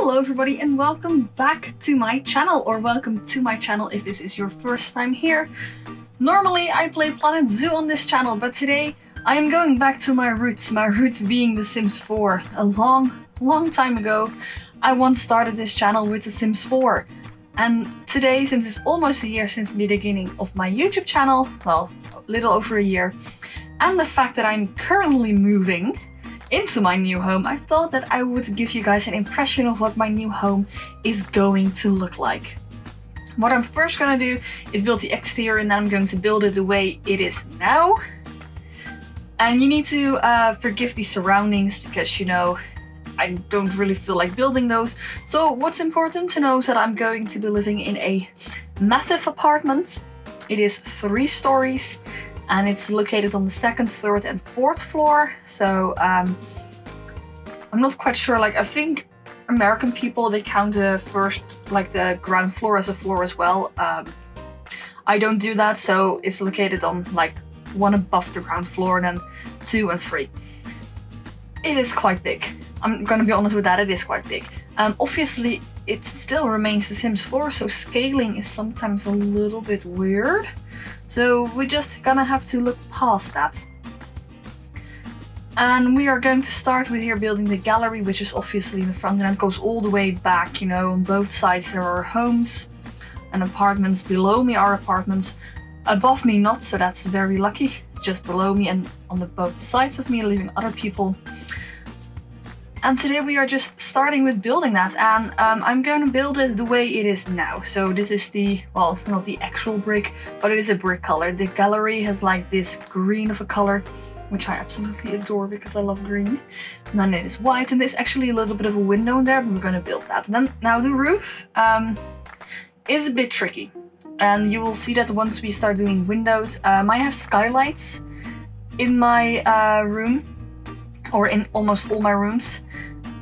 Hello everybody and welcome back to my channel, or welcome to my channel if this is your first time here. Normally I play Planet Zoo on this channel, but today I am going back to my roots being The Sims 4. A long time ago I once started this channel with The Sims 4. And today, since it's almost a year since the beginning of my YouTube channel, well, a little over a year, and the fact that I'm currently moving into my new home, I thought that I would give you guys an impression of what my new home is going to look like. What I'm first gonna do is build the exterior, and then I'm going to build it the way it is now. And you need to forgive the surroundings because, you know, I don't really feel like building those. So what's important to know is that I'm going to be living in a massive apartment. It is 3 stories. And it's located on the 2nd, 3rd and 4th floor. So I'm not quite sure, like I think American people, they count the first, like the ground floor as a floor as well. I don't do that, so it's located on like 1 above the ground floor and then 2 and 3. It is quite big. I'm gonna be honest with that, it is quite big. Obviously it still remains The Sims 4, so scaling is sometimes a little bit weird. So we're just gonna have to look past that. And we are going to start with here building the gallery, which is obviously in the front, and it goes all the way back, you know, on both sides there are homes and apartments. Below me are apartments, above me not, so that's very lucky. Just below me and on the both sides of me living other people. And today we are just starting with building that, and I'm going to build it the way it is now. So this is the, well, it's not the actual brick, but it is a brick color. The gallery has like this green of a color, which I absolutely adore because I love green. And then it is white, and there's actually a little bit of a window in there, but we're going to build that. And then now the roof is a bit tricky, and you will see that once we start doing windows. I have skylights in my room, or in almost all my rooms.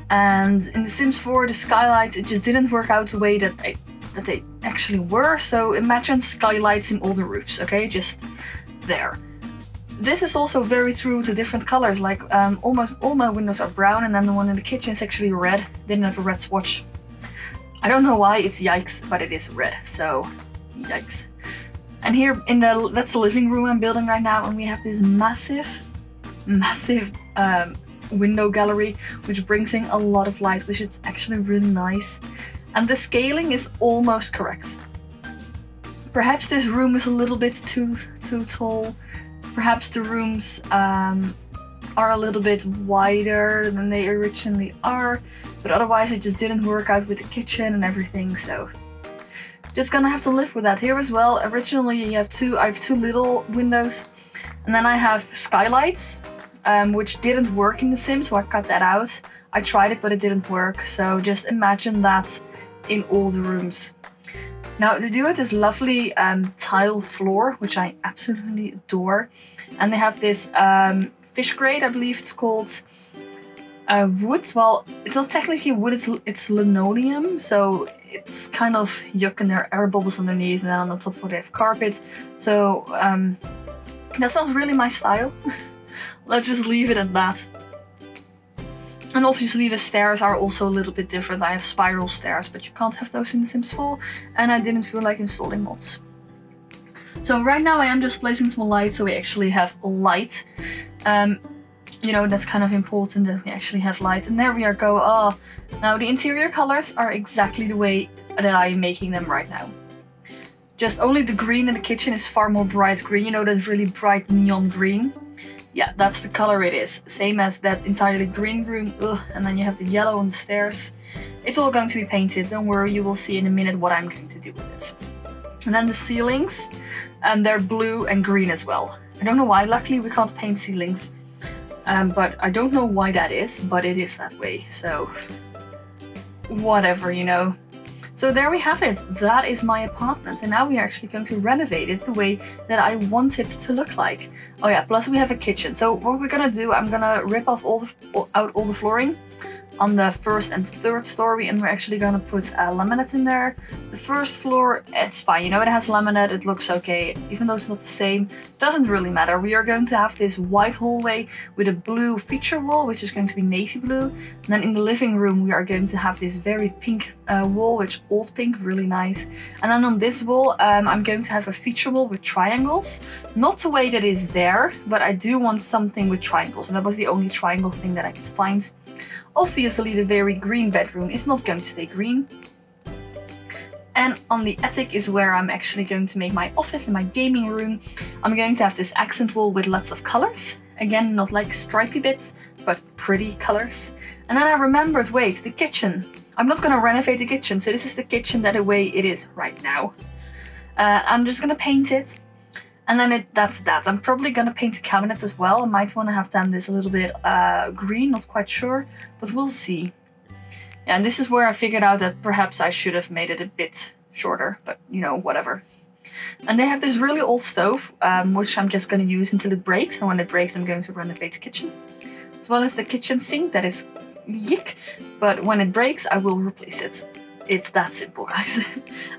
And in The Sims 4, the skylights, it just didn't work out the way that they actually were. So imagine skylights in all the roofs, okay? Just there. This is also very true to different colors. Like almost all my windows are brown, and then the one in the kitchen is actually red. Didn't have a red swatch. I don't know why, it's yikes, but it is red, so yikes. And here in that's the living room I'm building right now, and we have this massive window gallery, which brings in a lot of light, which is actually really nice. And the scaling is almost correct. Perhaps this room is a little bit too tall. Perhaps the rooms are a little bit wider than they originally are, but otherwise it just didn't work out with the kitchen and everything, so just gonna have to live with that. Here as well, originally I have 2 little windows, and then I have skylights, which didn't work in The Sims, so I cut that out. I tried it, but it didn't work, so just imagine that in all the rooms. Now, they do it this lovely tile floor, which I absolutely adore. And they have this fish grate, I believe it's called, wood. Well, it's not technically wood, it's linoleum, so it's kind of yuck, and there are air bubbles underneath, and then on the top floor they have carpet. So that's not really my style. Let's just leave it at that. And obviously the stairs are also a little bit different. I have spiral stairs, but you can't have those in The Sims 4, and I didn't feel like installing mods. So right now I am just placing some light, so we actually have light. You know, that's kind of important that we actually have light. And there we are go. Oh, now the interior colors are exactly the way that I'm making them right now. Just only the green in the kitchen is far more bright green. You know, that really bright neon green. Yeah, that's the color it is. Same as that entirely green room. Ugh. And then you have the yellow on the stairs. It's all going to be painted. Don't worry, you will see in a minute what I'm going to do with it. And then the ceilings, they're blue and green as well. I don't know why. Luckily, we can't paint ceilings. But I don't know why that is, but it is that way. So, whatever, you know. So there we have it. That is my apartment, and now we are actually going to renovate it the way that I want it to look like. Oh yeah, plus we have a kitchen. So what we're gonna do, I'm gonna rip off out all the flooring, on the first and third story, and we're actually gonna put laminate in there. The first floor, it's fine, you know, it has laminate, it looks okay, even though it's not the same, doesn't really matter. We are going to have this white hallway with a blue feature wall, which is going to be navy blue. And then in the living room, we are going to have this very pink wall, which old pink, really nice. And then on this wall, I'm going to have a feature wall with triangles. Not the way that is there, but I do want something with triangles, and that was the only triangle thing that I could find. Obviously, the very green bedroom is not going to stay green. And on the attic is where I'm actually going to make my office and my gaming room. I'm going to have this accent wall with lots of colors. Again, not like stripy bits, but pretty colors. And then I remembered, wait, the kitchen. I'm not going to renovate the kitchen, so this is the kitchen that the way it is right now. I'm just going to paint it. And then that's that. I'm probably gonna paint the cabinets as well. I might want to have them this a little bit green, not quite sure, but we'll see. Yeah, and this is where I figured out that perhaps I should have made it a bit shorter, but you know, whatever. And they have this really old stove, which I'm just gonna use until it breaks. And when it breaks, I'm going to renovate the kitchen. As well as the kitchen sink, that is yick, but when it breaks, I will replace it. It's that simple, guys.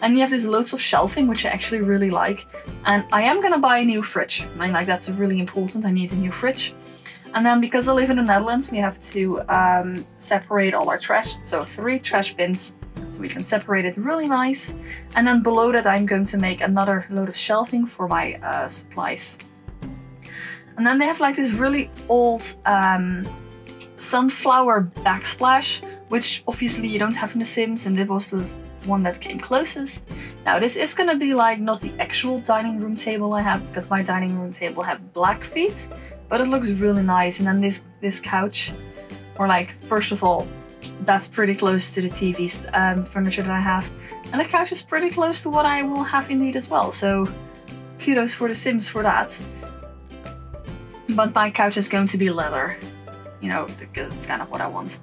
And you have this loads of shelving, which I actually really like. And I am gonna buy a new fridge. I mean, like, that's really important. I need a new fridge. And then because I live in the Netherlands, we have to separate all our trash. So 3 trash bins, so we can separate it really nice. And then below that, I'm going to make another load of shelving for my supplies. And then they have like this really old sunflower backsplash, which obviously you don't have in The Sims, and this was the one that came closest. Now this is gonna be like not the actual dining room table I have, because my dining room table have black feet, but it looks really nice. And then this couch, or like, first of all, that's pretty close to the TV furniture that I have, and the couch is pretty close to what I will have indeed as well, so kudos for The Sims for that. But my couch is going to be leather, you know, because it's kind of what I want.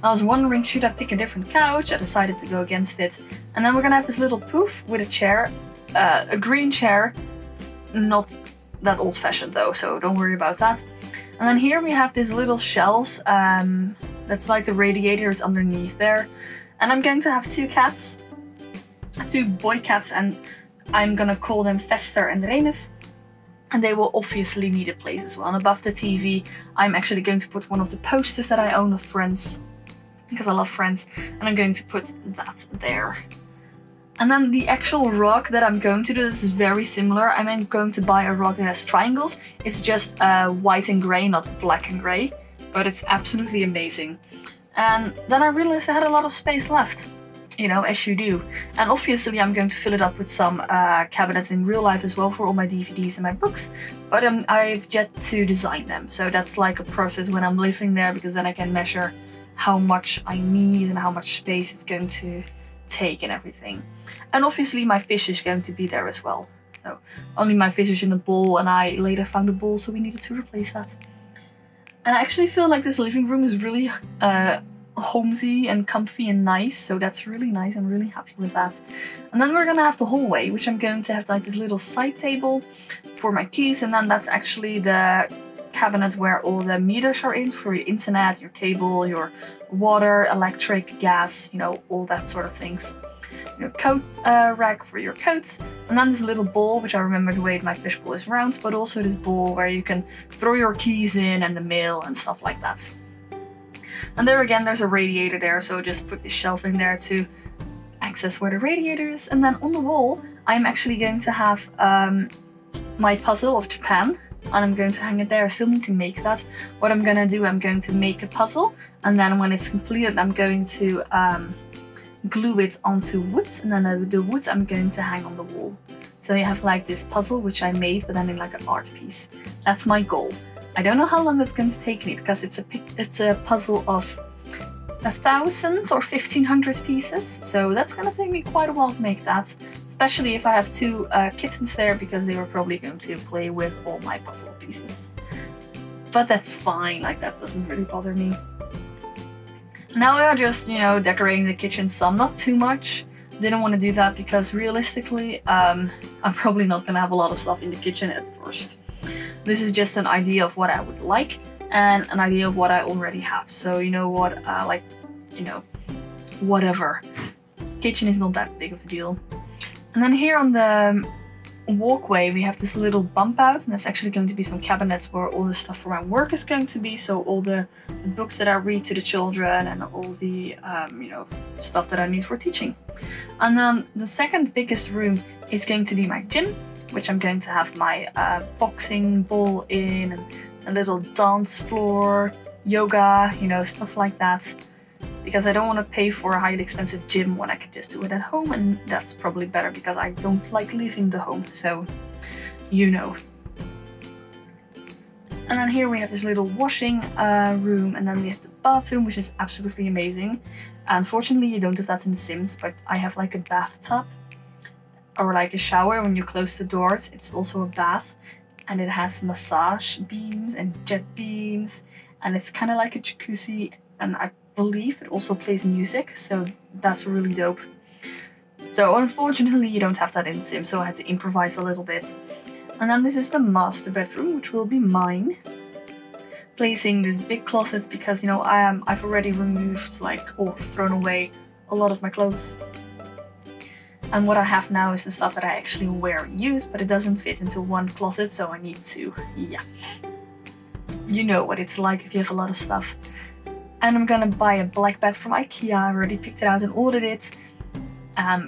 I was wondering, should I pick a different couch? I decided to go against it. And then we're gonna have this little poof with a chair, a green chair, not that old-fashioned though, so don't worry about that. And then here we have these little shelves, that's like the radiators underneath there. And I'm going to have 2 cats, 2 boy cats, and I'm gonna call them Fester and Remus. And they will obviously need a place as well. And above the TV, I'm actually going to put one of the posters that I own of Friends, because I love Friends, and I'm going to put that there. And then the actual rug that I'm going to do, this is very similar. I'm going to buy a rug that has triangles. It's just white and grey, not black and grey, but it's absolutely amazing. And then I realized I had a lot of space left, you know, as you do. And obviously I'm going to fill it up with some cabinets in real life as well for all my DVDs and my books, but I've yet to design them. So that's like a process when I'm living there, because then I can measure how much I need and how much space it's going to take and everything. And obviously my fish is going to be there as well. So only my fish is in a bowl, and I later found a bowl, so we needed to replace that. And I actually feel like this living room is really homey and comfy and nice, so that's really nice. I'm really happy with that. And then we're gonna have the hallway, which I'm going to have like this little side table for my keys, and then that's actually the cabinet where all the meters are in for your internet, your cable, your water, electric, gas, you know, all that sort of things. Your coat rack for your coats, and then this little bowl, which I remember the way my fishbowl is round, but also this bowl where you can throw your keys in and the mail and stuff like that. And there again, there's a radiator there, so just put this shelving there to access where the radiator is. And then on the wall, I'm actually going to have my puzzle of Japan, and I'm going to hang it there. I still need to make that. What I'm gonna do, I'm going to make a puzzle, and then when it's completed, I'm going to glue it onto wood, and then the wood I'm going to hang on the wall. So you have like this puzzle, which I made, but then in like an art piece. That's my goal. I don't know how long that's going to take me, because it's a puzzle of 1,000 or 1,500 pieces, so that's going to take me quite a while to make that, especially if I have 2 kittens there, because they were probably going to play with all my puzzle pieces. But that's fine, like, that doesn't really bother me. Now we are just, you know, decorating the kitchen some, not too much. Didn't want to do that because realistically, I'm probably not going to have a lot of stuff in the kitchen at first. This is just an idea of what I would like, and an idea of what I already have. So you know what, like, you know, whatever. Kitchen is not that big of a deal. And then here on the walkway we have this little bump out, and that's actually going to be some cabinets where all the stuff for my work is going to be. So all the books that I read to the children and all the you know, stuff that I need for teaching. And then the second biggest room is going to be my gym, which I'm going to have my boxing ball in, and a little dance floor, yoga, you know, stuff like that. Because I don't want to pay for a highly expensive gym when I can just do it at home, and that's probably better because I don't like leaving the home, so you know. And then here we have this little washing room, and then we have the bathroom, which is absolutely amazing. Unfortunately you don't have that in The Sims, but I have like a bathtub, or like a shower when you close the doors. It's also a bath, and it has massage beams and jet beams, and it's kind of like a jacuzzi, and I believe it also plays music, so that's really dope. So unfortunately you don't have that in Sim, so I had to improvise a little bit. And then this is the master bedroom, which will be mine. Placing these big closets because, you know, I've already removed, like, or thrown away a lot of my clothes. And what I have now is the stuff that I actually wear and use, but it doesn't fit into one closet, so I need to, yeah. You know what it's like if you have a lot of stuff. And I'm gonna buy a black bed from IKEA. I already picked it out and ordered it.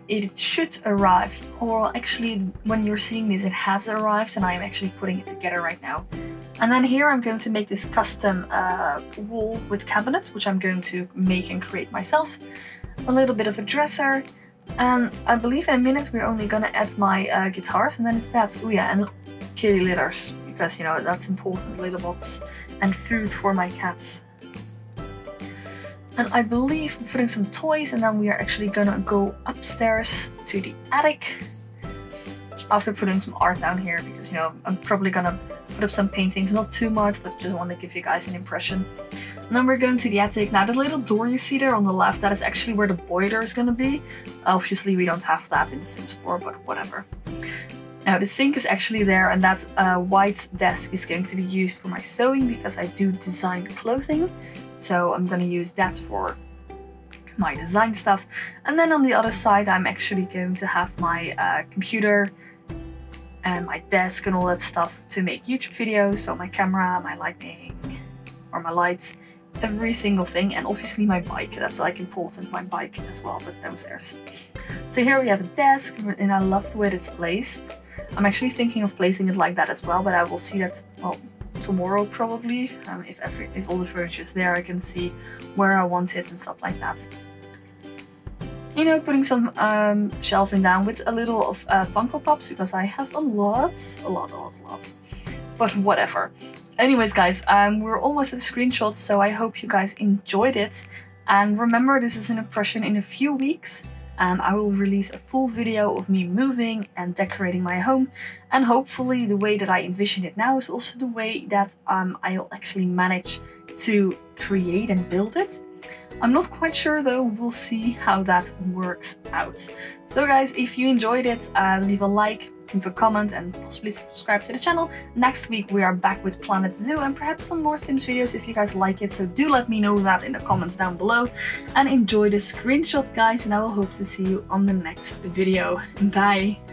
It should arrive, or actually when you're seeing this it has arrived, and I'm actually putting it together right now. And then here I'm going to make this custom wall with cabinets, which I'm going to make and create myself. A little bit of a dresser, and I believe in a minute we're only gonna add my guitars, and then it's that. Oh yeah, and kitty litters, because, you know, that's important, litter box, and food for my cats. And I believe we're putting some toys, and then we are actually gonna go upstairs to the attic after putting some art down here, because, you know, I'm probably gonna put up some paintings, not too much, but just want to give you guys an impression. And then we're going to the attic. Now the little door you see there on the left, that is actually where the boiler is gonna be. Obviously we don't have that in The Sims 4, but whatever. Now the sink is actually there, and that white desk is going to be used for my sewing, because I do design clothing. So I'm gonna use that for my design stuff. And then on the other side I'm actually going to have my computer and my desk and all that stuff to make YouTube videos. So my camera, my lighting, or my lights, every single thing. And obviously my bike, that's like important, my bike as well, that's downstairs. So here we have a desk, and I love the way it's placed. I'm actually thinking of placing it like that as well, but I will see that, well, tomorrow probably. If all the furniture is there, I can see where I want it and stuff like that. You know, putting some shelving down with a little of Funko Pops, because I have a lot. But whatever. Anyways, guys, we're almost at the screenshot, so I hope you guys enjoyed it. And remember, this is an impression in a few weeks. I will release a full video of me moving and decorating my home, and hopefully the way that I envision it now is also the way that I'll actually manage to create and build it. I'm not quite sure though, we'll see how that works out. So guys, if you enjoyed it, leave a like, leave a comment, and possibly subscribe to the channel. Next week we are back with Planet Zoo and perhaps some more Sims videos if you guys like it, so do let me know that in the comments down below. And enjoy this screenshot, guys, and I will hope to see you on the next video. Bye!